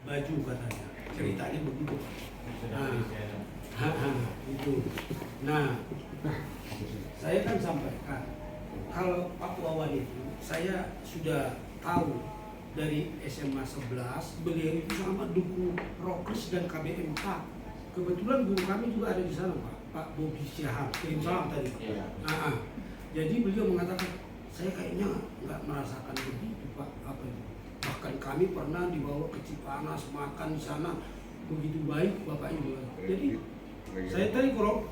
baju katanya, ceritanya begitu. Itu. Nah, saya kan sampaikan kalau Pak Wawan itu saya sudah tahu dari SMA 11, beliau itu sangat dukung Rokris dan KBMK. Kebetulan guru kami juga ada di sana, Pak Bobi Syahab, kirim salam tadi. Jadi beliau mengatakan, saya kayaknya nggak merasakan begitu Pak. Apa itu? Bahkan kami pernah dibawa ke Cipanas, makan di sana, begitu baik Bapak Ibu. Jadi saya tadi cross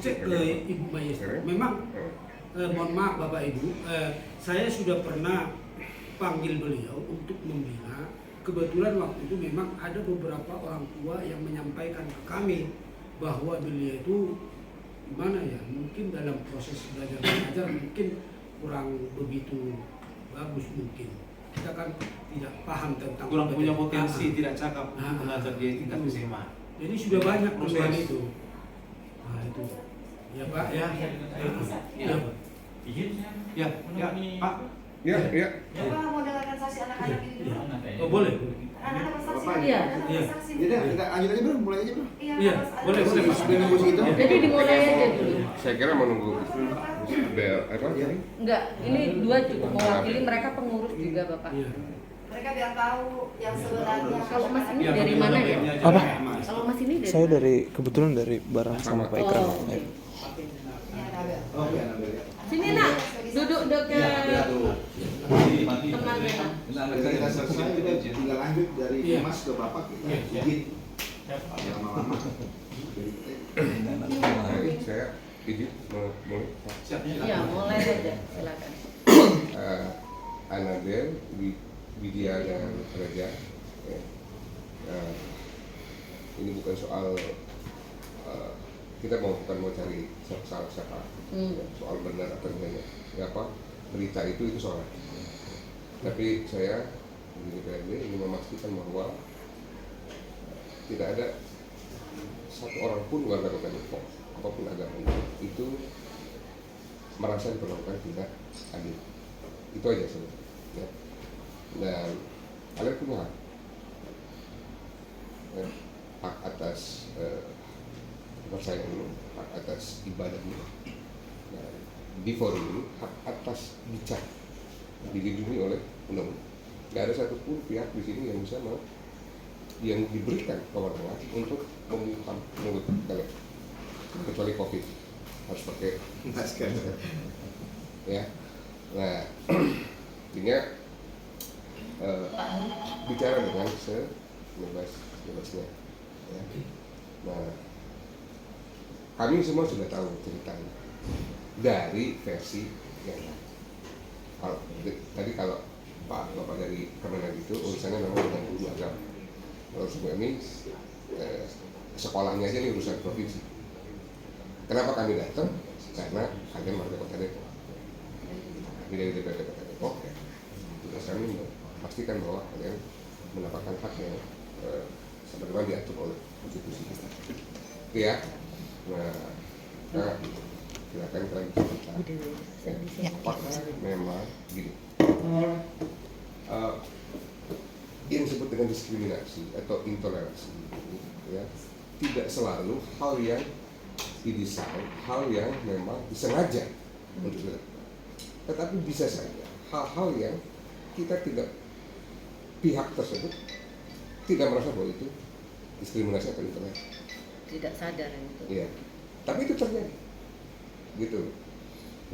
check ke Ibu Maestro. Memang mohon maaf Bapak Ibu, saya sudah pernah panggil beliau untuk membina. Kebetulan waktu itu memang ada beberapa orang tua yang menyampaikan ke kami bahwa beliau itu gimana ya, mungkin dalam proses belajar mengajar mungkin kurang begitu bagus mungkin. Kita kan tidak paham tentang kurang punya potensi, tidak cakap mengajar di tingkat SMA. Jadi sudah banyak keluhan itu. Nah itu. Ya Pak ya. Ya Pak. Ya Pak. Ya. Bapak mau dengarkan saksi anak-anak ini dulu? Oh boleh. Anak-anak bersaksi. Iya. Iya. Kita lanjut aja bro, mulai aja bro. Iya, boleh. Nunggu segitu. Jadi dimulai aja dulu. Saya kira menunggu bel apa? Enggak, ini dua cukup mewakili, mereka pengurus juga Bapak. Iya. Mereka biar tahu yang sebenarnya. Kalau Mas ini dari mana ya? Apa? Kalau Mas ini dari Saya kebetulan dari Barang sama Pak Ikram. Oh, oke. Ya. Ini Anabel. Oke, Anabel. Sini nak, duduk dekat temannya nak. Kita selesai, kita tinggal lanjut dari Mas ke Bapak kita izin. Lama-lama. Saya izin mulai. Iya, mulai aja, silakan. Anabel, Widya dan Raja. Ini bukan soal kita bukan mau cari salah siapa, soal benar atau enggaknya. Ya apa? Berita itu soal. Tapi saya di DPRD ingin memastikan bahwa tidak ada satu orang pun warga Kota Depok apapun agamanya itu merasa diperlakukan tidak adil. Itu aja sebenarnya. Ya. Dan kalian punya hak atas percayaan ini, hak atas ibadah ini. Nah, di forum ini hak atas bicara dilindungi oleh undang-undang. Tidak ada satupun pihak di sini yang bisa yang diberikan kewenangan untuk membuka mulut kalian, kecuali COVID harus pakai masker. Ya, nah intinya bicara dengan sebebas-bebasnya. Ya. Nah, kami semua sudah tahu ceritanya dari versi yang lain. Kalau Bapak dari Kemenag itu urusannya memang dengan guru agama. Kalau semua ini sekolahnya aja ini urusan provinsi. Kenapa kami datang? Karena kalian warga Kota Depok. Kami dari DPRD Kota Depok, ya. Tugas kami memastikan bahwa kalian mendapatkan hak yang sebagaimana diatur oleh konstitusi kita. Itu ya. Nah, silakan kalian cerita. Memang gini. Yang disebut dengan diskriminasi atau intoleransi, ya, tidak selalu hal yang didesain, hal yang memang disengaja untuk dilakukan. Tetapi bisa saja hal-hal yang kita tidak, pihak tersebut tidak merasa bahwa itu diskriminasi atau intoleransi. Tidak sadar itu. Iya, tapi itu terjadi, gitu.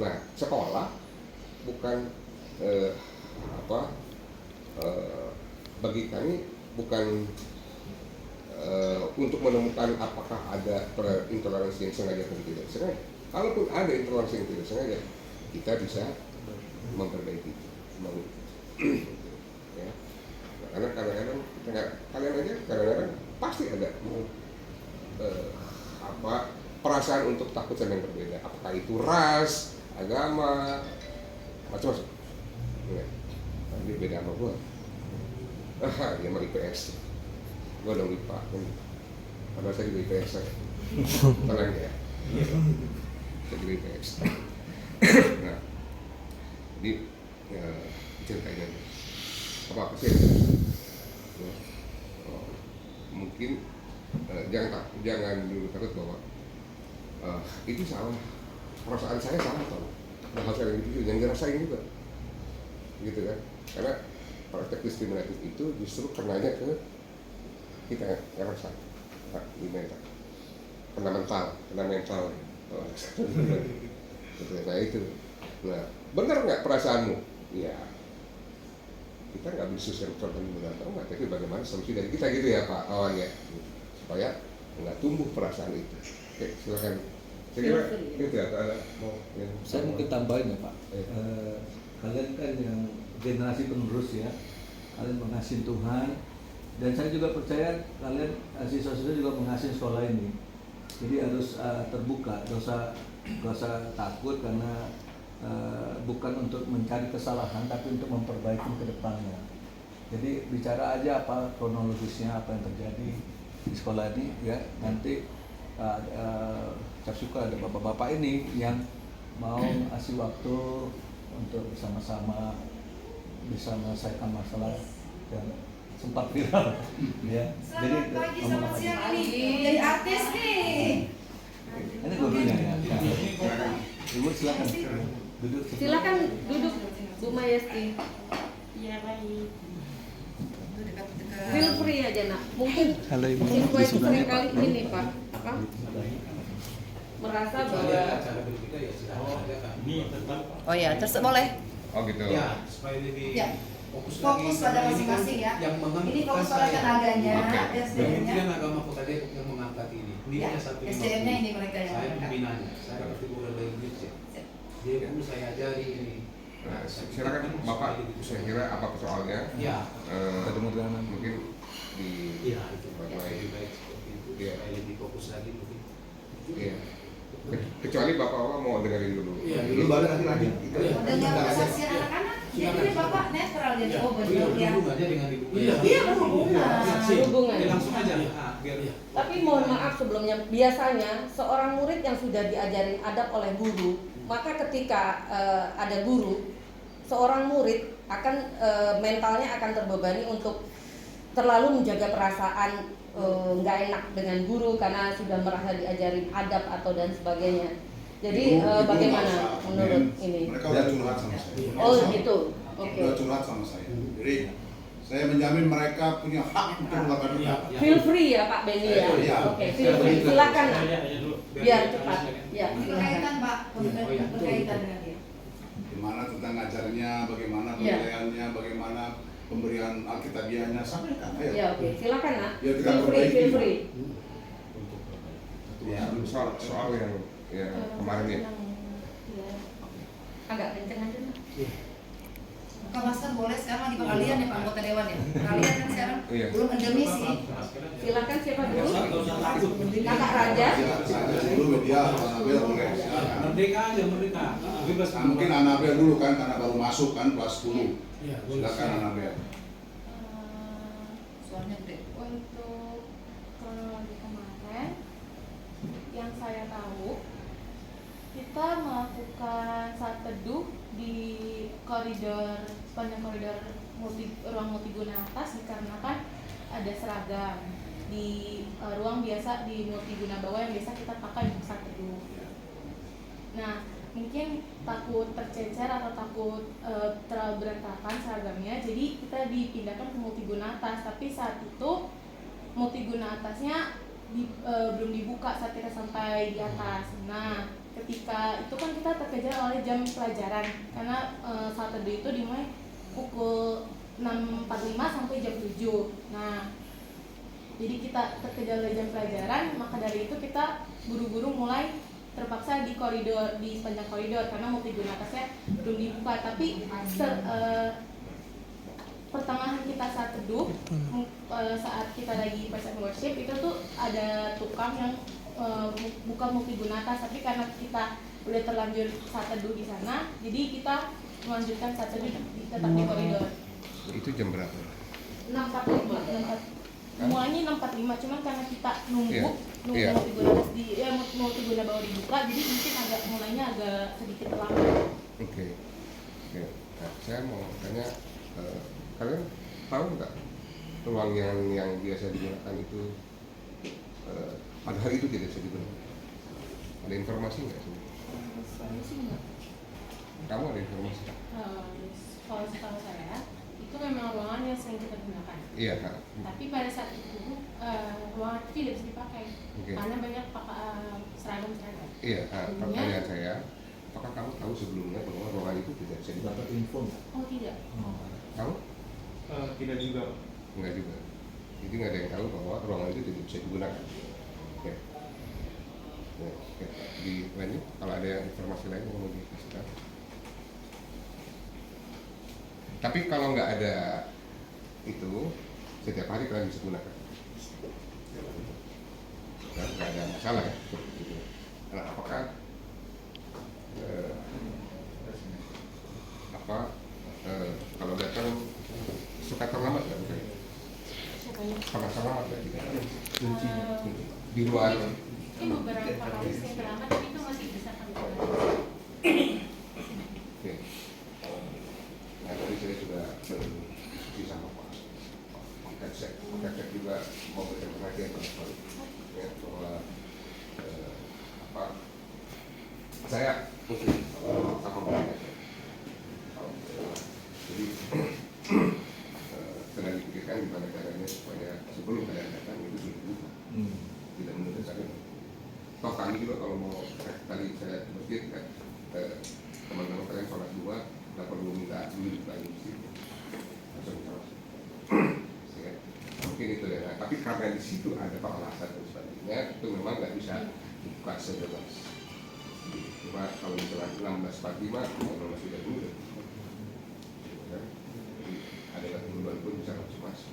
Nah, sekolah bukan bagi kami bukan untuk menemukan apakah ada intoleransi yang sengaja atau tidak sengaja. Kalaupun ada intoleransi yang tidak sengaja, kita bisa memperbaiki itu. Ya. Nah, karena kadang-kadang kalian aja kadang-kadang pasti ada perasaan untuk takut sama yang berbeda. Apakah itu ras, agama, macam-macam. Ya. Dia beda sama gue. Dia mah IPS. Gue dong IPA. Padahal saya juga IPS. Tenang ya. Saya juga IPS. Nah, jadi ceritain aja. Apa sih? jangan dulu takut bahwa itu salah, perasaan saya salah atau hal saya yang dirasain juga, gitu kan? Karena praktek diskriminatif itu justru kenanya ke kita yang rasa di mental, kena mental. Nah itu, nah benar nggak perasaanmu? Ya kita nggak bisa contohnya benar atau nggak, tapi bagaimana solusi dari kita gitu ya Pak Awan ya, supaya nggak tumbuh perasaan itu. Oke, silakan. Saya kira itu ya, ada mau yang saya mungkin tambahin ya Pak. Kalian kan yang generasi penerus ya, kalian mengasihi Tuhan, dan saya juga percaya kalian siswa-siswa juga mengasihi sekolah ini. Jadi harus terbuka, gak usah takut karena bukan untuk mencari kesalahan, tapi untuk memperbaiki ke depannya. Jadi bicara aja apa kronologisnya, apa yang terjadi di sekolah ini ya. Nanti saya suka ada bapak-bapak ini yang mau kasih waktu untuk bersama-sama bisa menyelesaikan masalah yang sempat viral ya. Jadi Selamat pagi, selamat siang Pagi. nih. Jadi artis nih. ini gurunya ya. Ibu silakan duduk. Silakan duduk Bu Mayesti. Iya baik. Feel free aja nak. Mungkin Halo Ibu. siswa Di itu sebelahnya seringkali Pak. ini Pak, apa? Merasa bahwa Cara berpikir ya silahkan aja kan. Ini tetap Oh ya, terus boleh. Oh gitu. Ya, supaya lebih Ya. fokus Fokus pada karena ini masing-masing kan ya. Yang mengangkat Ini fokus bukan pada saya. tenaganya, Oke. SDM-nya. Kementerian Agama Kota Depok yang mengangkat ini. Ini Ya, punya satu SDM-nya ini mereka yang saya mengangkat. pembinanya, saya dapat figura dari Indonesia. Dia pun saya ajari ini. Nah, silakan Bapak, saya kira apa soalnya? Ya. Mungkin di Iya, itu lebih baik seperti itu. Iya. Supaya lebih fokus lagi mungkin. Iya. Kecuali Bapak Allah mau dengerin dulu. Iya, Dulu baru nanti lagi. Dengan kesaksian anak-anak, jadi Bapak netral jadi Iya. oh Iya, betul ya. berhubung aja dengan ibu. Iya. Iya berhubungan. hubungan. Ya, langsung aja. Iya. Biar Iya. Tapi mohon maaf sebelumnya, biasanya seorang murid yang sudah diajarin adab oleh guru, maka ketika ada guru, seorang murid akan mentalnya akan terbebani untuk terlalu menjaga perasaan nggak enak dengan guru karena sudah merasa diajarin adab atau dan sebagainya. Jadi Ibu bagaimana merasa, menurut men. ini? Mereka udah curhat sama saya. Oh gitu, oke. Udah curhat sama saya. Jadi saya menjamin mereka punya hak untuk melakukan itu. Ya. Feel free ya Pak Benny ya. Iya. Oke, feel free. Silakan Nak. saya aja dulu. Biar cepat. Ya, Ini silakan. berkaitan Pak, Oh, iya. berkaitan dengan dia. Gimana tentang ngajarnya, bagaimana Iya. penilaiannya, bagaimana pemberian alkitabiahnya, sampaikan. Ayo. Ya oke, silakan Nak. Biar kita Feel free, perbaiki. feel free. Ya, soal yang kemarin ya. Ya. Agak kenceng aja Nak. Buka masker boleh sekarang lagi kalian ya Pak anggota dewan ya. Kalian kan sekarang Iya. belum endemi sih. Silakan siapa dulu? Nggak usah takut. Kakak Raja. Saya dulu media, Anabel boleh. Silakan. Merdeka aja, merdeka. Bebas. Nah, mungkin Anabel dulu kan, karena baru masuk kan kelas 10. Iya, boleh. Silakan Anabel. Suaranya gede. Untuk kronologi kemarin yang saya tahu, kita melakukan saat teduh di koridor sepanjang koridor ruang multiguna atas dikarenakan ada seragam di ruang biasa di multiguna bawah yang biasa kita pakai untuk saat teduh. Nah, mungkin takut tercecer atau takut terlalu berantakan seragamnya, jadi kita dipindahkan ke multiguna atas. Tapi saat itu multiguna atasnya belum dibuka saat kita sampai di atas. Nah, ketika itu kan kita terkejar oleh jam pelajaran karena saat teduh itu dimulai pukul 6.45 sampai jam 7. Nah, jadi kita terkejar oleh jam pelajaran, maka dari itu kita buru-buru mulai terpaksa di koridor, di sepanjang koridor karena multiguna atasnya belum dibuka. Tapi pertengahan kita saat teduh, saat kita lagi praise and worship itu tuh ada tukang yang buka multiguna atas, tapi karena kita udah terlanjur saat teduh di sana, jadi kita melanjutkan saat teduh tetap di koridor. Itu jam berapa? 6.45. Mulainya 6.45, cuman karena kita nunggu Iya. multiguna atas multiguna bawah dibuka, jadi mungkin mulainya agak sedikit terlambat. Oke. Nah, saya mau tanya, kalian tahu nggak ruang yang biasa digunakan itu padahal itu tidak bisa digunakan. Ada informasi nggak sih? Saya sih enggak. Kamu ada informasi? Kalau setahu saya itu memang ruangan yang sering kita gunakan. Iya Kak. Tapi pada saat itu ruangan itu tidak bisa dipakai karena banyak seragam-seragam. Iya, pertanyaan saya, apakah kamu tahu sebelumnya bahwa ruangan itu tidak bisa dipakai? Dapat info nggak? Oh tidak. Kamu? Tidak juga. Enggak juga. Jadi nggak ada yang tahu bahwa ruangan itu tidak bisa digunakan. Oke. Oke. Di lainnya, kalau ada informasi lain yang mau dikasih tahu. Tapi kalau nggak ada itu, setiap hari kalian bisa gunakan. Nggak ada masalah ya. Gitu. Nah, apakah kalau datang suka terlambat nggak bukan? Siapanya? Pernah terlambat nggak di luar? Ini beberapa kali saya terlambat, tapi itu masih bisa kami gunakan. Oke. Nah, tadi saya sudah berdiskusi sama Pak Kapsek juga mau berikan perhatian ya, bahwa saya mungkin sama mereka. Jadi sedang dipikirkan gimana caranya supaya sebelum kalian datang itu sudah dibuka, tidak menurut saya. Toh kami juga kalau mau tadi saya masjid kan teman-teman kalian sholat dua, nggak perlu minta dulu buka di masjid. Mungkin itu ya. Tapi karena di situ ada alasan dan sebagainya, itu memang nggak bisa dibuka sebebas. Cuma kalau misalnya 16:45 kalau masih ada dulu, ada ketentuan pun bisa masuk.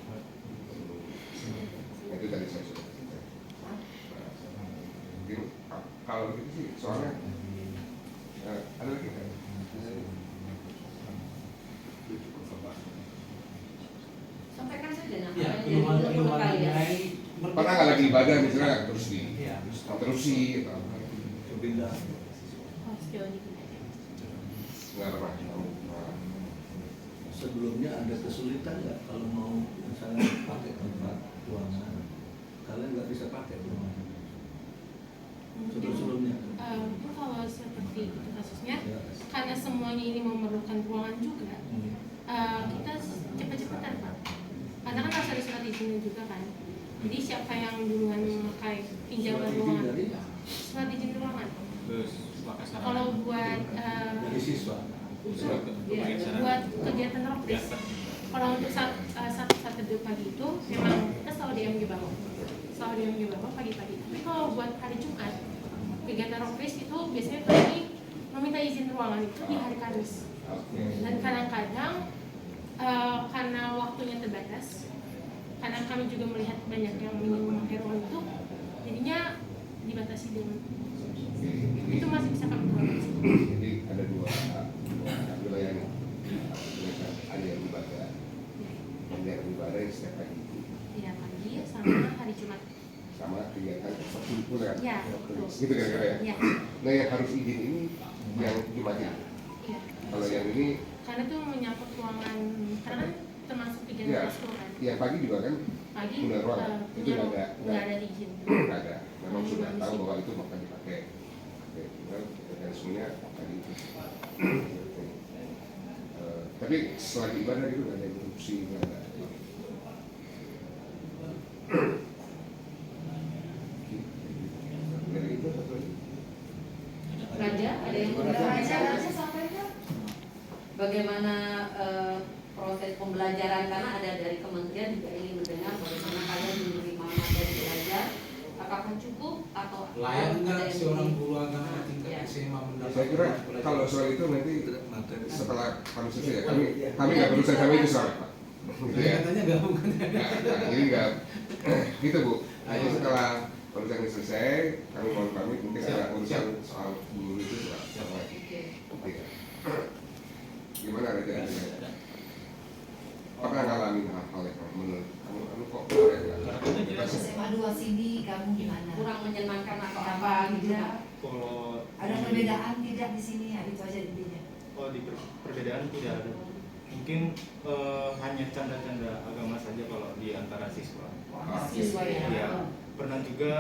Itu tadi saya sudah cerita. Mungkin kalau begitu sih soalnya ada lagi kan? Sampaikan saja nama Ya, menurut kalian. Pernah nggak lagi ibadah misalnya terus terusi atau apa? Pindah. Oh, sejauh ini tidak. Nggak pernah. Sebelumnya ada kesulitan nggak kalau mau misalnya pakai tempat ruangan, kalian nggak bisa pakai ruangan sebelumnya? Itu kalau seperti itu kasusnya, Ya. karena semuanya ini memerlukan ruangan juga, kita cepat-cepatan Pak. Karena kan harus ada surat izinnya juga kan. Jadi siapa yang duluan memakai pinjaman ruangan? Surat izin ruangan. Kalau buat Dari siswa. buat kegiatan rockris, kalau untuk saat teduh pagi itu memang kita selalu diam di bawah pagi-pagi. Tapi kalau buat hari Jumat kegiatan rockris itu biasanya kami meminta izin ruangan itu di hari Kamis. Dan kadang-kadang karena waktunya terbatas, karena kami juga melihat banyak yang ingin memakai ruangan itu, jadinya dibatasi dengan itu masih bisa kami toleransi. Jadi ada dua wilayah nih. Ada yang ibadah, dan yang ibadah yang setiap hari itu. Iya pagi sama hari Jumat. Sama kegiatan terkumpul kan? Iya, betul. Gitu kira-kira ya? Iya. Nah yang harus izin ini yang Jumatnya. Iya. Kalau yang ini, Karena itu menyangkut ruangan, karena kan termasuk kegiatan ya, ekskul kan. yang pagi juga kan? Pagi Guna ruangan. Itu nggak nggak ada izin. Nggak ada. Memang sudah tahu bahwa itu bakal dipakai. Oke, mekanismenya tadi itu. Tapi selagi ibadah itu nggak ada interupsi, nggak ada. Dari itu satu lagi. Raja, ada yang mau Raja sampaikan bagaimana proses pembelajaran, karena ada dari kementerian juga ingin mendengar bagaimana kalian menerima materi belajar, apakah cukup atau Layak ada nggak yang si orang lebih? guru agama Ya. tingkat SMA mendapat? Saya kira kalau soal itu nanti setelah kami selesai ya, kami nggak berurusan sama itu soal Pak. Gitu ya. Katanya gabung kan? Jadi nggak gitu Bu. Jadi setelah urusan ini selesai, kami mohon pamit, mungkin ada urusan soal guru itu soal lagi. Oke. Gimana Raja? Pernah ngalamin hal-hal yang menurut kamu kok nggak? SMA 2 sini kamu gimana? Kurang menyenangkan atau Apa apa gitu? tidak? Kalau Ada perbedaan tidak di sini? Ya, itu aja intinya. kalau di perbedaan tidak ada. Mungkin hanya canda-canda agama saja kalau di antara siswa. Siswa ya. Iya. pernah juga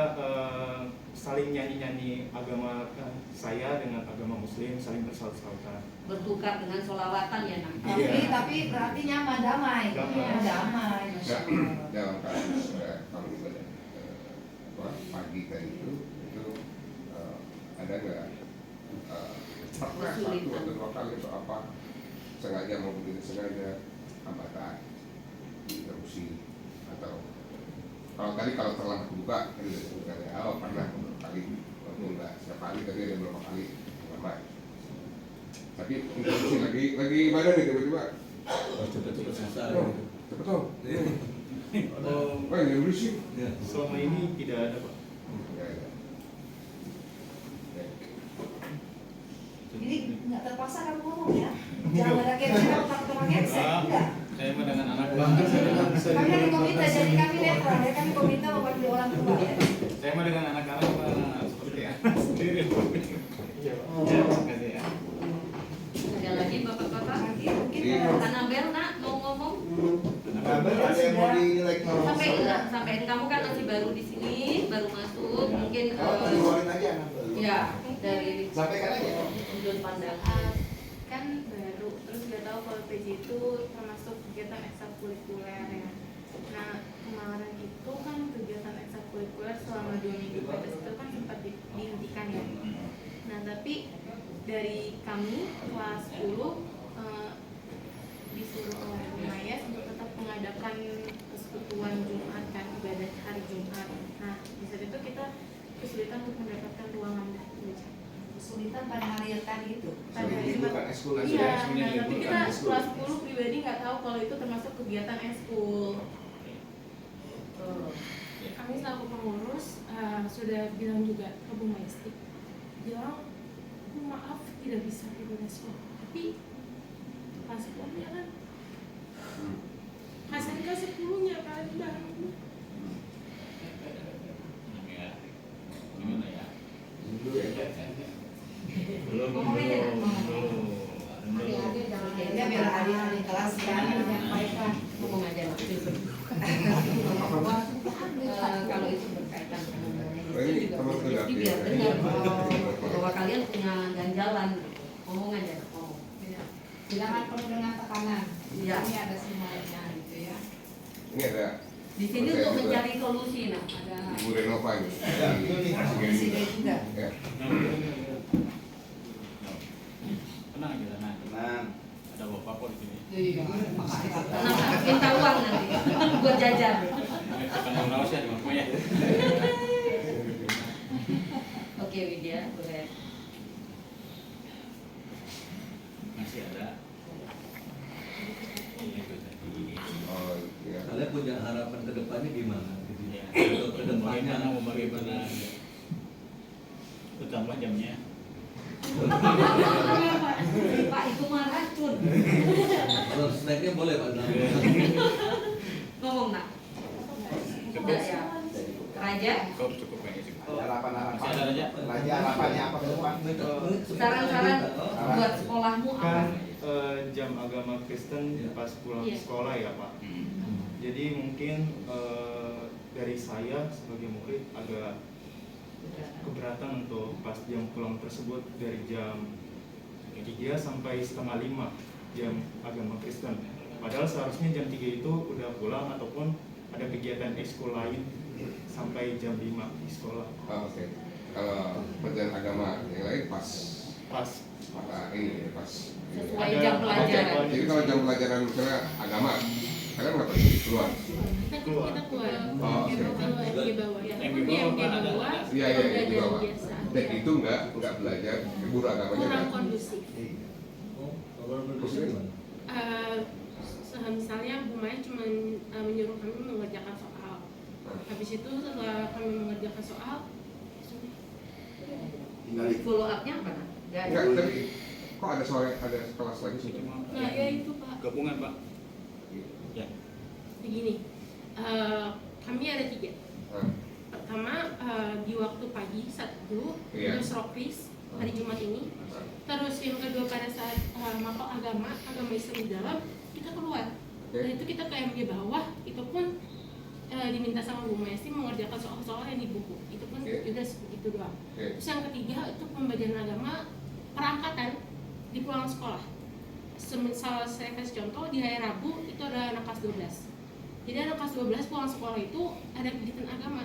saling nyanyi-nyanyi agama saya dengan agama Muslim, saling bersaut-sautan. Bertukar dengan sholawatan ya nak. Iya. Tapi berarti nyaman, damai. Damai. Damai. Masya Allah. Dalam kasus kalau ibadah pagi tadi itu ada nggak pernah satu atau dua kali atau apa sengaja maupun tidak sengaja hambatan interupsi atau kalau terlambat buka kan sudah disebutkan ya pernah beberapa kali walaupun nggak setiap kali tapi ada beberapa kali lambat tapi interupsi lagi ibadah nih tiba-tiba Cepet-cepet selesai. cepet dong wah ini berisik Selama ini tidak ada, Pak. ya, ya. Jadi nggak terpaksa kamu ngomong ya? Jangan ada cancel, kamu takut sama cancel, enggak? Saya mah dengan anak Kami dari komite, jadi kami netral ya, kami komite mewakili orang tua ya. Saya mah dengan anak-anak seperti ya. Sendiri. Iya, Pak. Ya, terima kasih ya. Ada lagi bapak-bapak? Mungkin Anabel nak mau ngomong? Ada yang mau dinilai Sampai kamu kan masih baru di sini, baru masuk, mungkin keluarin aja anak baru. ya dari Sampaikan aja. sudut pandang. Kan baru, terus nggak tahu kalau PJ itu termasuk kegiatan ekstrakurikuler ya. Nah kemarin itu kan kegiatan ekstrakurikuler selama 2 minggu ke atas itu kan sempat dihentikan ya. Nah tapi dari kami kelas 10 disuruh oleh Bu Mayas untuk tetap mengadakan persekutuan Jumat kan, ibadah hari Jumat. Nah di saat itu kita kesulitan untuk mendapatkan ruangan kesulitan pada hari yang tadi itu. pada hari Jumat. Bukan eskul aja Iya, ya, sebenarnya nah, tapi bukan kita eskul. kelas 10 pribadi nggak tahu kalau itu termasuk kegiatan eskul. Kami selaku pengurus sudah bilang juga ke Bu Maisti, bilang maaf tidak bisa ikut eskul, tapi paspornya kan hasilnya 10-nya kan baru. Ngomong aja nak, ngomong. Adik-adik jangan ya, biar adik-adik kelas yang menyampaikan. Ngomong aja lah. Kalau itu berkaitan dengan ini teman jadi biar dengar bahwa kalian punya ganjalan. Ngomong aja, ngomong. Jangan penuh dengan tekanan. Iya. Ini ada semuanya gitu ya. ini ada Di sini untuk mencari solusi, nah ada. Ibu Renova nih Di sini juga. ya. Tenang aja, tenang. Tenang. Ada bapak kok di sini. Iya. Nah, minta uang nanti buat jajan. Kan rawas ya di rumah ya. Oke Widya, boleh. Masih ada. Oh ya. Kalian punya harapan ke depannya gimana? Gitu ya. Ya. Untuk ke depannya Bagaimana? Utama jamnya. Pak itu mah racun. Kalau snacknya boleh Pak. Ngomong nak. Udah ya. Raja, Kau cukup kayaknya sih. Harapan-harapan. Masih ada aja. Raja harapannya apa ke depan? saran-saran buat sekolahmu apa? Kan jam agama Kristen pas pulang Iya. sekolah ya Pak. Jadi mungkin dari saya sebagai murid agak keberatan untuk pas jam pulang tersebut dari jam 3 sampai setengah 5 jam agama Kristen. Padahal seharusnya jam 3 itu udah pulang ataupun ada kegiatan ekskul lain sampai jam 5 di sekolah. Oh, oke. Kalau pelajaran agama yang lain pas Pas ini pas Sesuai Ada- jam ada pelajaran. jadwal. jadi kalau jam pelajaran misalnya agama kalian nggak pergi keluar Kita keluar. Oh, oke. Kalau yang di bawah ya. Yang di Tapi yang di bawah ada- bawah iya iya belajar di bawah biasa. dan itu nggak belajar guru agamanya Kurang nggak? kondusif. Oh, kalau menurut saya gimana? Misalnya Bu Maya cuma menyuruh kami mengerjakan soal. Habis itu setelah kami mengerjakan soal, Tinggal ikut. Follow up-nya apa? Nak? Nggak ada. Enggak, tapi kok ada ada kelas lagi sih? nah ya itu Pak. gabungan Pak. Ya. Begini, kami ada 3. Nah, Pertama di waktu pagi satu, Iya. terus rokris hari Jumat ini. Terus yang kedua pada saat mapel agama Islam di dalam kita keluar. Oke. Dan itu kita ke MG bawah, itu pun diminta sama Bu Mesti mengerjakan soal-soal yang di buku. Itu pun udah itu doang. Terus yang ketiga itu pembelajaran agama perangkatan di pulang sekolah. Misal saya kasih contoh, di hari Rabu itu ada anak kelas 12. Jadi anak kelas 12 pulang sekolah itu ada kegiatan agama.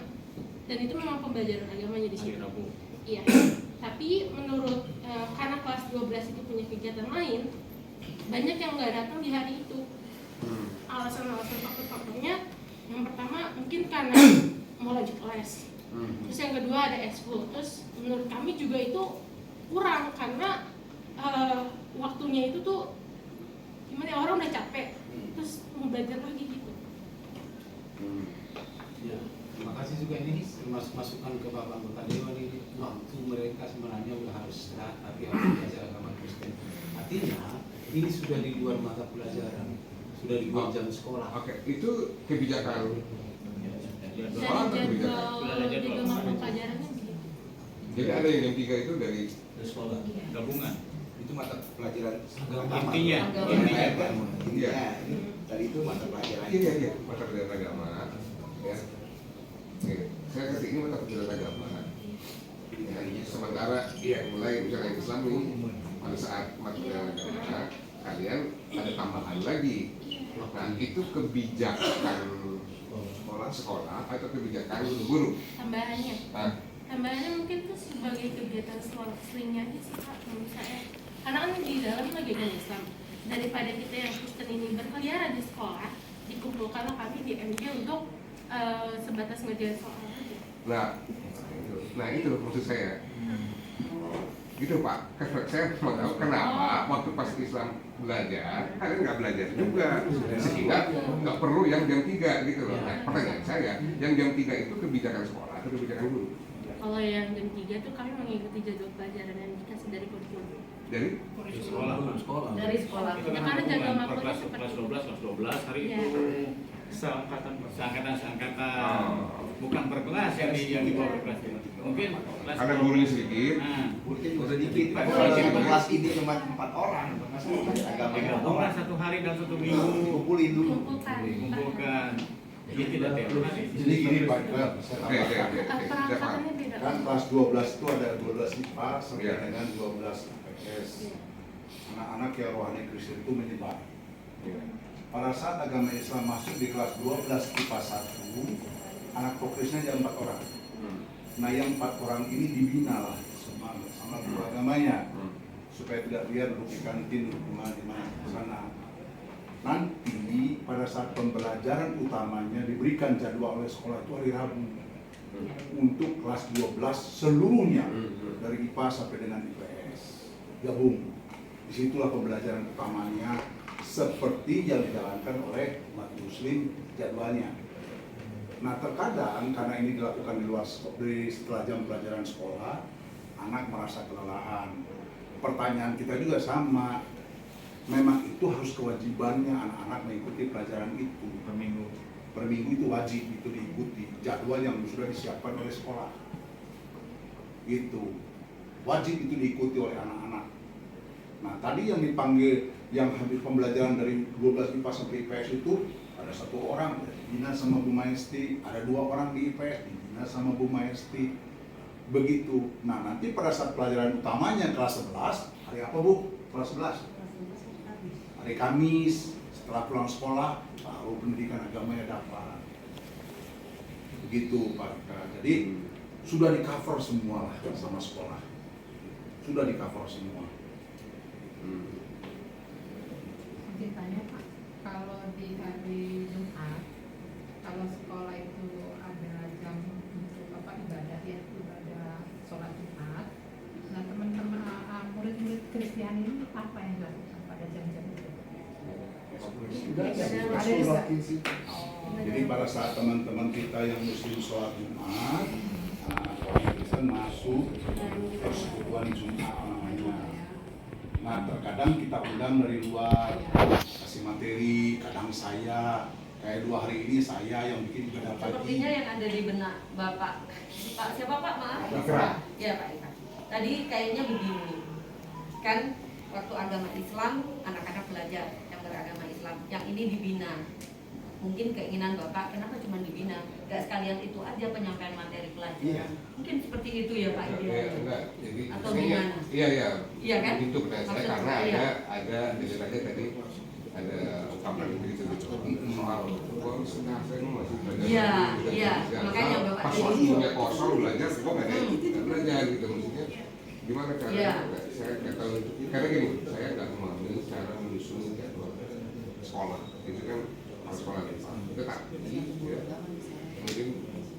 Dan itu memang pembelajaran agamanya di situ. Iya. Tapi menurut karena kelas 12 itu punya kegiatan lain, banyak yang nggak datang di hari itu. Alasan-alasan faktor-faktornya, yang pertama mungkin karena mau lanjut les. Terus yang kedua ada ekskul. Terus menurut kami juga itu kurang karena waktunya itu tuh gimana ya, orang udah capek terus mau belajar lagi gitu. Ya, terima kasih juga ini masukan ke Bapak anggota Dewan ini. Waktu mereka sebenarnya udah harus istirahat tapi harus belajar agama Kristen. Artinya ini sudah di luar mata pelajaran, sudah di luar jam sekolah. Oke, itu kebijakan Dari jadwal mata pelajarannya begitu. Jadi ada yang jam 3 itu dari sekolah Gabungan. Itu mata pelajaran Intinya. Iya. Tadi itu mata pelajaran. Iya, mata pelajaran agama. Ya. Oke, saya kasih ini mata pelajaran agama. Ya, sementara mulai misalnya Islam ini pada saat mata pelajaran agama kalian ada tambahan lagi. Nah, itu kebijakan sekolah atau kebijakan guru? Tambahannya. Tambahannya mungkin tuh sebagai kegiatan selingnya aja sih Kak, menurut saya. Karena kan di dalam lagi kan Islam. Daripada kita yang Kristen ini berkeliaran di sekolah, dikumpulkanlah kami di MJ untuk sebatas ngerjain soal aja. Nah itu maksud saya. Gitu Pak, saya mau tahu kenapa waktu pas Islam belajar, kalian nggak belajar juga, sehingga nggak perlu yang jam 3 gitu loh. Nah, pertanyaan saya, yang jam 3 itu kebijakan sekolah atau kebijakan guru? Kalau yang jam 3 tuh kami mengikuti jadwal pelajaran yang dikasih dari kurikulum. Dari? sekolah. Dari sekolah. Ya karena jadwal makulnya seperti itu. Kelas 12 hari Ya. itu seangkatan. Bukan per kelas yang dibawa ke kelas. Mungkin kelas Ada gurunya sedikit. Udah dikit, Pak. Kalau kelas ini cuma 4 orang. Digabungkan satu hari dan satu minggu. Kumpulin dulu. Kumpulkan. Ini tidak tiap hari. Jadi gini Pak, Oke. Perangkatannya beda. kan kelas 12 itu ada 12 IPA sampai dengan 12 IPS. Anak-anak yang rohani Kristen itu menyebar. Pada saat agama Islam masuk di kelas 12 IPA 1, anak prokrisnya ada 4 orang. Nah yang 4 orang ini dibina lah sama guru agamanya supaya tidak liar duduk di kantin, duduk di mana ke sana. Nanti pada saat pembelajaran utamanya diberikan jadwal oleh sekolah itu hari Rabu untuk kelas 12 seluruhnya dari IPA sampai dengan IPS gabung. Disitulah pembelajaran utamanya seperti yang dijalankan oleh umat Muslim jadwalnya. Nah terkadang karena ini dilakukan di luar setelah jam pelajaran sekolah, anak merasa kelelahan. Pertanyaan kita juga sama, memang itu harus kewajibannya anak-anak mengikuti pelajaran itu per minggu itu wajib itu diikuti jadwal yang sudah disiapkan oleh sekolah. Itu wajib itu diikuti oleh anak-anak. Nah tadi yang dipanggil yang habis pembelajaran dari 12 IPA sampai IPS itu ada 1 orang dibina sama Bu Maesti, ada 2 orang di IPS dibina sama Bu Maesti, begitu. Nah nanti pada saat pelajaran utamanya kelas 11, hari apa Bu? Kelas 11? Hari Kamis, setelah pulang sekolah, baru pendidikan agamanya dapat. Begitu Pak. Jadi sudah di cover semua lah sama sekolah. Sudah di cover semua. Mungkin tanya Pak, kalau di hari Jumat, kalau sekolah itu ada jam untuk ibadah ya, ibadah sholat Jumat. Nah teman-teman murid-murid Kristiani ini apa yang dilakukan pada jam-jam itu? Jadi pada saat teman-teman kita yang muslim sholat Jumat, orang Kristen masuk persekutuan Jumat namanya. Nah terkadang kita undang dari luar, kasih materi, kadang saya, kayak 2 hari ini saya yang bikin ibadah pagi. Sepertinya yang ada di benak Bapak. Pak siapa Pak? Maaf. Ya Pak Ika. Tadi kayaknya begini. Kan waktu agama Islam anak-anak belajar yang beragama Islam, yang ini dibina. Mungkin keinginan Bapak kenapa cuma dibina? sekalian itu aja penyampaian materi pelajaran. Iya. Mungkin seperti itu ya Pak idealnya. Enggak, jadi Atau saya- gimana? Iya. Iya kan? Itu pertanyaan saya Maksud karena saya. ada jujur aja tadi ada ungkapan begitu soal uang setengah saya ini masih belajar. Iya, lagi, iya. belajar. Makanya Nah, Bapak pas jadi- waktunya kosong belajar, kok nggak ada nggak belajar gitu maksudnya. Gimana caranya? Iya. Saya nggak tahu. Karena gini, saya nggak memahami cara menyusun jadwal sekolah. Itu kan harus sekolah IPA. Tetapi ya, mungkin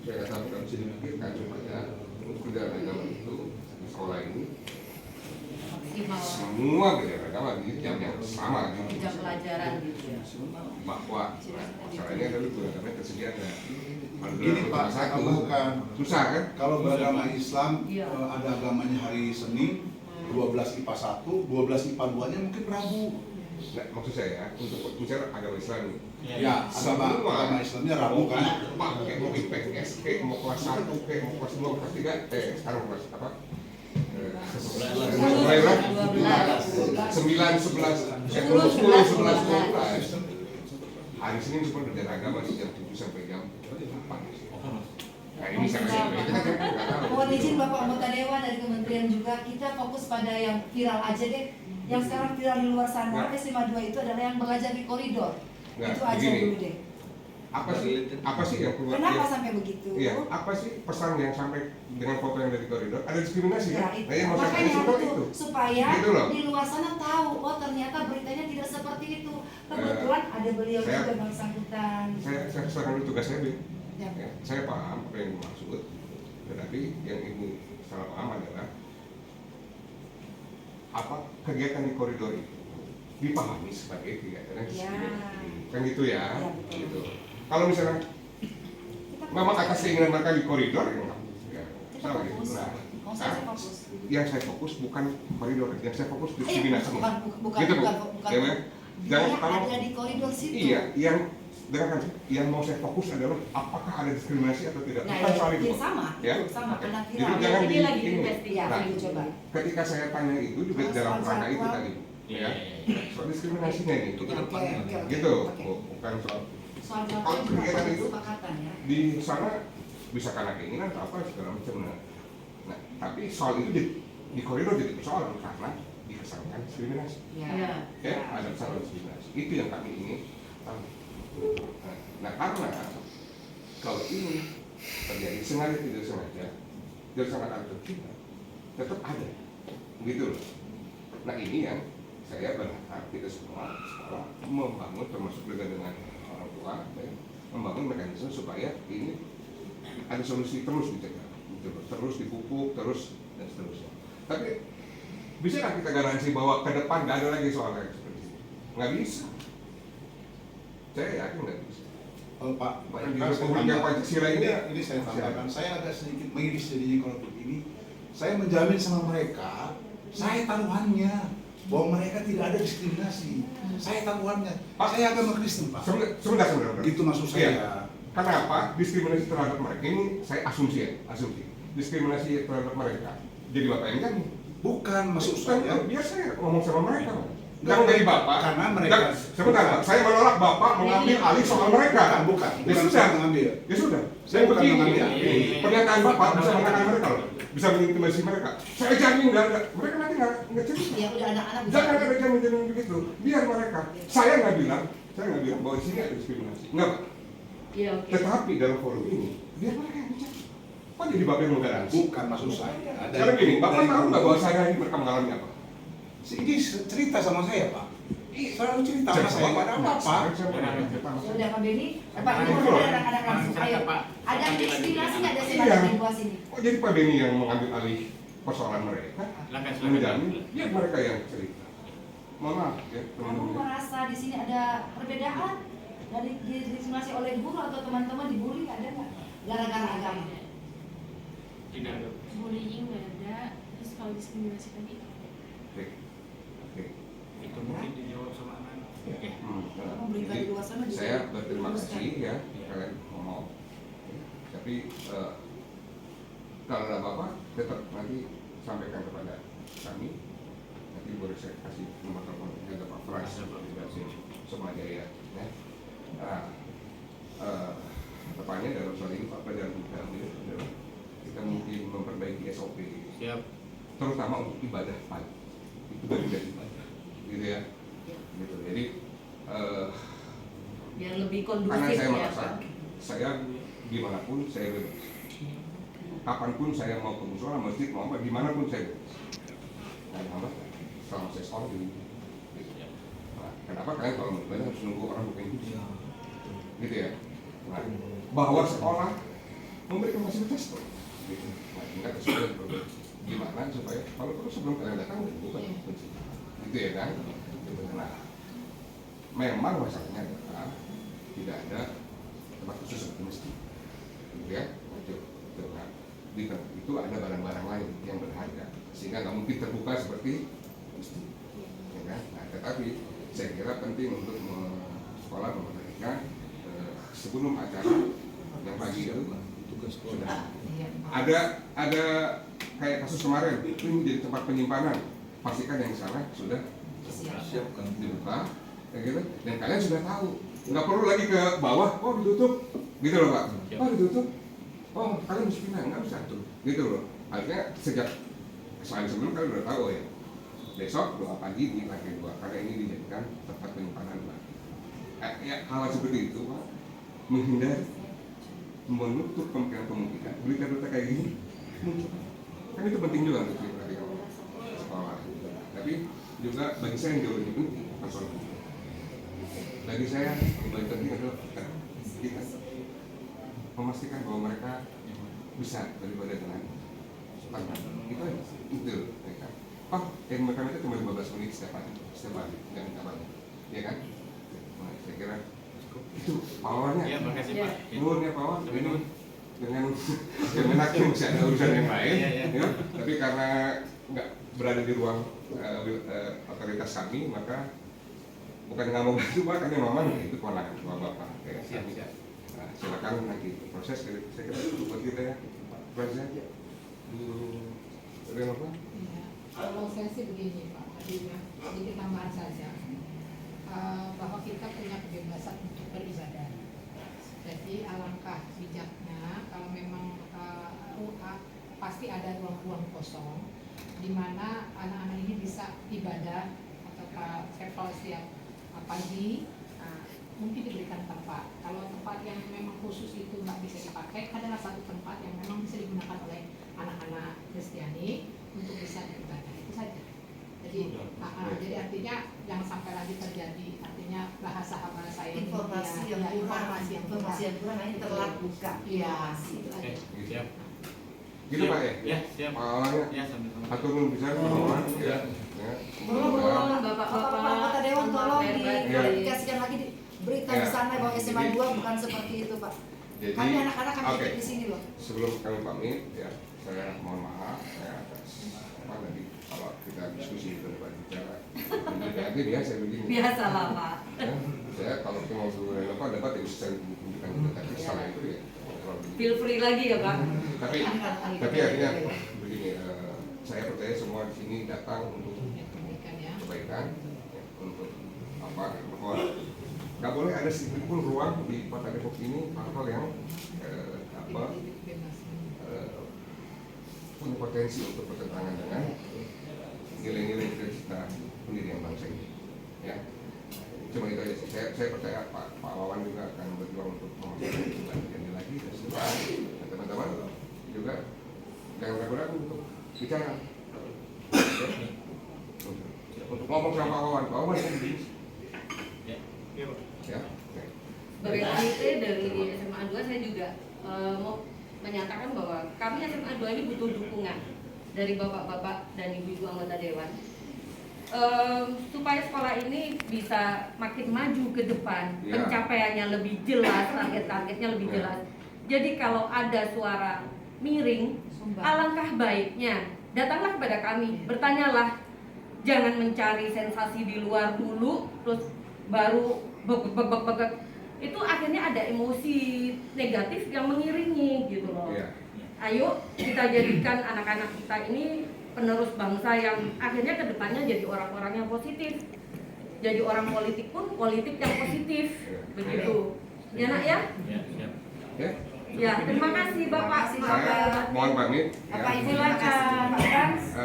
saya nggak tahu kalau bisa dipikirkan supaya untuk dalam agama itu di sekolah ini Maksimal semua belajar agama di jam yang sama gitu. jam pelajaran gitu ya. Bahwa masalahnya adalah gunakannya kesediaannya. Gini Pak, saya tambahkan. Susah kan? Kalau beragama Islam Iya. ada agamanya hari Senin, 12 IPA 1, 12 IPA 2-nya mungkin Rabu. Nah, maksud saya untuk bicara agama Islam ini. Ya, agama Islamnya Rabu kan. Pakai mau IPS, kayak mau kelas 1, kayak mau kelas 2, kelas 3, sekarang kelas apa? 9, 11, 10, 11. Hari Senin cuma belajar agama di jam 7 sampai jam 4. Nah ini saya Mohon izin Bapak anggota Dewan dari Kementerian juga, kita fokus pada yang viral aja deh. Yang sekarang viral di luar sana, SMA 2 itu adalah yang belajar di koridor. Nggak, Itu aja begini. dulu deh. Apa sih yang keluar? Kenapa ya, sampai begitu? Iya, apa sih pesan yang sampai dengan foto yang dari koridor? Ada diskriminasi Ya, kan? itu. Nah, yang mau saya Makanya tanya itu, itu. supaya Gitu loh. di luar sana tahu, oh ternyata beritanya tidak seperti itu. Kebetulan ada beliau saya- juga bersangkutan. Saya serahkan dulu tugas saya, Bin. Ya. Ya, saya paham apa yang dimaksud, tetapi yang ini salah paham adalah apa kegiatan di koridor itu dipahami sebagai kegiatan yang diskriminasi. Kan gitu ya, Ya, betul. gitu. Kalau misalnya memang atas keinginan mereka di koridor, ya salah gitu. Nah, yang saya fokus bukan koridor, yang saya fokus diskriminasi. Bukan, Gitu, Bu. bukan. Ya, kan? Jangan Dia kalau ada di koridor situ. iya, yang mau saya fokus adalah apakah ada diskriminasi atau tidak. Nah, Bukan ya, soal itu. ya, sama, Ya? itu sama, Oke. karena Jadi viral. jangan Ini lagi ini. investigasi. Nah, Ayo coba. ketika saya tanya itu juga Kalau dalam soal rangka itu jadwal. tadi, ya, soal diskriminasinya ini, Oke, oke, oke. gitu, Oke. bukan soal Soal kalau jadwal juga kegiatan ada itu kesepakatan ya. di sana bisa karena keinginan atau apa segala macam. Nah, tapi soal itu di koridor jadi persoalan karena dikesankan diskriminasi. Ya. Ya, ada persoalan diskriminasi. Itu yang kami ingin tahu. Nah, karena kalau ini terjadi sengaja tidak sengaja, dari sangat ada kita, tetap ada, gitu loh. Nah ini yang saya berharap kita semua sekolah membangun, termasuk juga dengan orang tua, ya, membangun mekanisme supaya ini ada solusi terus dicegah, gitu loh. Terus dipupuk, terus dan seterusnya. Tapi bisakah kita garansi bahwa ke depan nggak ada lagi soal kayak seperti ini? Nggak bisa. Saya yakin nggak bisa. Pak, Bahkan di saya Republik yang tambah- Pancasila ini saya tambahkan, saya agak sedikit mengiris jadinya kalau begini. Saya menjamin sama mereka, saya taruhannya bahwa mereka tidak ada diskriminasi. Saya taruhannya. Saya agama Kristen, Pak. Sebentar. Gitu maksud saya. Iya. Kenapa diskriminasi terhadap mereka ini? Saya asumsi ya, asumsi. Diskriminasi terhadap mereka. Jadi bapak yang jamin. Bukan maksud saya. Biar saya ngomong sama mereka, Pak. Jangan dari bapak. Karena mereka. Sebentar, Pak. Saya menolak bapak mengambil alih soal mereka. Bukan. Ya sudah. Mengambil. Ya sudah. Saya bukan begini. mengambil. Pernyataan bapak bisa menekan mereka loh. Bisa mengintimidasi mereka. Saya jamin nggak ada. Mereka nanti nggak cerita. Ya udah anak-anak bisa. Jangan ada jamin-jamin begitu. Biar mereka. Saya nggak bilang bahwa di sini ada diskriminasi. Enggak, Pak. Iya, oke. Tetapi dalam forum ini, biar mereka yang bicara. Kok jadi bapak yang menggaransi? Bukan maksud saya. Sekarang gini, bapak tahu nggak bahwa saya ini mereka mengalami apa? Ini cerita sama saya, Pak. Selalu cerita sama saya, nggak ada apa-apa. Ya udah Pak Beni, Pak ini mau ada anak-anak langsung. Ayo. Ada diskriminasi nggak ada Iya. sebagian di luar sini? Kok jadi Pak Beni yang mengambil alih persoalan mereka? Menjamin, biar mereka yang cerita. Mohon maaf ya, Kamu teman-teman. merasa di sini ada perbedaan dari diskriminasi oleh guru atau teman-teman dibully ada nggak? Gara-gara agama? Tidak ada. Bullying nggak ada. Terus kalau diskriminasi tadi Itu mungkin dijawab sama anak. Oke. Kamu berita di luar sana juga Saya berterima teruskan. kasih ya kalian ngomong. Tapi kalau ada apa-apa tetap nanti sampaikan kepada kami. Nanti baru saya kasih nomor telepon ada Pak Pras dari Semajaya. Ya. Tepatnya dalam soal ini Pak pelajaran kita, kita mungkin memperbaiki SOP, Siap. terutama untuk ibadah pagi, itu bagian dari ibadah, gitu ya. Gitu. Jadi Biar lebih karena kondusif saya ya merasa Pak. saya dimanapun saya bebas, kapanpun saya mau ke musola, masjid, mau apa, dimanapun saya bebas. Nah, apa? Selama saya sekolah gitu. Nah, kenapa kalian kalau mau ibadah harus nunggu orang bukain kunci? Gitu ya. Nah, bahwa sekolah memberikan fasilitas tuh. Gitu. Nah, tingkat sesuai gimana supaya kalau terus sebelum kalian datang bukan kunci. Gitu ya kan? Nah, memang masalahnya adalah tidak ada tempat khusus seperti masjid, gitu ya. Nah, di tempat itu ada barang-barang lain yang berharga, sehingga nggak mungkin terbuka seperti masjid, ya kan? Nah, tetapi saya kira penting untuk sekolah memperhatikan sebelum acara yang pagi itu sudah ada kayak kasus kemarin itu menjadi tempat penyimpanan, pastikan yang sana sudah siapkan dibuka. Ya gitu. Dan kalian sudah tahu, nggak perlu lagi ke bawah, oh ditutup, gitu loh Pak, oh ditutup, oh kalian mesti pindah, nggak usah tuh, gitu loh. Artinya sejak sehari sebelum kalian udah tahu ya, besok doa pagi di lantai 2 karena ini dijadikan tempat penyimpanan Pak. Ya hal seperti itu Pak, menghindari, menutup kemungkinan berita-berita kayak gini muncul. Kan itu penting juga untuk diperhatikan sekolah. Tapi juga bagi saya yang jauh lebih penting masalah. Bagi saya yang paling penting adalah kita memastikan bahwa mereka bisa beribadah dengan tenang. Itu aja, itu mereka. Oh, yang mereka itu cuma 15 menit setiap hari, jangan minta banyak, ya kan? Nah, saya kira itu powernya. Ya, makasih Pak. Nuhun ya power. Ini dengan Kemenak masih ada urusan yang lain, ya. Tapi karena nggak berada di ruang otoritas kami, maka bukan nggak mau bantu Pak, karena memang itu kewenangan Bapak. Siap. Nah, silakan nanti proses. Saya kira itu buat kita ya, Pak Reza. Apa? Kalau saya sih begini Pak, sedikit tambahan saja, bahwa kita punya kebebasan untuk beribadah. Jadi alangkah bijaknya kalau memang pasti ada ruang-ruang kosong di mana anak-anak ini bisa ibadah atau travel setiap pagi, mungkin diberikan tempat. Kalau tempat yang memang khusus itu nggak bisa dipakai, adalah satu tempat yang memang bisa digunakan oleh anak-anak Kristiani untuk bisa beribadah, itu saja. Jadi artinya jangan sampai lagi terjadi, artinya bahasa ini informasi yang kurang ini terlakukan. Iya, itu aja. Siap. Gitu Pak ya? Ya, siap. Awalnya Ya, sama-sama. atur belum bisa ya. Tolong Bapak Dewan tolong dikasihkan lagi berita di sana bahwa SMA 2 bukan seperti itu Pak. Jadi, kami anak-anak kami di sini loh. Sebelum kami pamit ya, saya mohon maaf ya atas apa tadi kalau kita diskusi itu depan bicara. Jadi biasa begini. Biasalah Pak. Ya, saya kalau mau suruh apa dapat ya bisa tunjukkan juga, tapi setelah itu ya. Feel free lagi ya Pak. Tapi artinya begini, saya percaya semua di sini datang untuk kebaikan, ya, untuk apa? Bahwa nggak boleh ada sedikit pun ruang di Kota Depok ini hal-hal yang punya potensi untuk bertentangan dengan nilai-nilai cita pendirian bangsa ini. Ya, cuma itu aja sih. Saya percaya Pak Wawan juga akan berjuang untuk memastikan ini lagi dan seterusnya. Dan teman-teman juga jangan ragu-ragu untuk bicara, ya, untuk ngomong sama Pak Wawan. Pak Wawan kan begini. Ya. Berarti dari SMA 2 saya juga mau menyatakan bahwa kami SMA 2 ini butuh dukungan dari bapak-bapak dan ibu-ibu anggota dewan supaya sekolah ini bisa makin maju ke depan, pencapaiannya lebih jelas, target-targetnya lebih jelas. Jadi kalau ada suara miring, alangkah baiknya datanglah kepada kami, bertanyalah, jangan mencari sensasi di luar dulu, terus baru bek itu akhirnya ada emosi negatif yang mengiringi gitu loh. Ayo kita jadikan anak-anak kita ini penerus bangsa yang akhirnya kedepannya jadi orang-orang yang positif, jadi orang politik pun politik yang positif begitu. Ya nak ya? Ya. Ya, terima kasih Bapak. Saya mohon pamit. Bapak ya. izin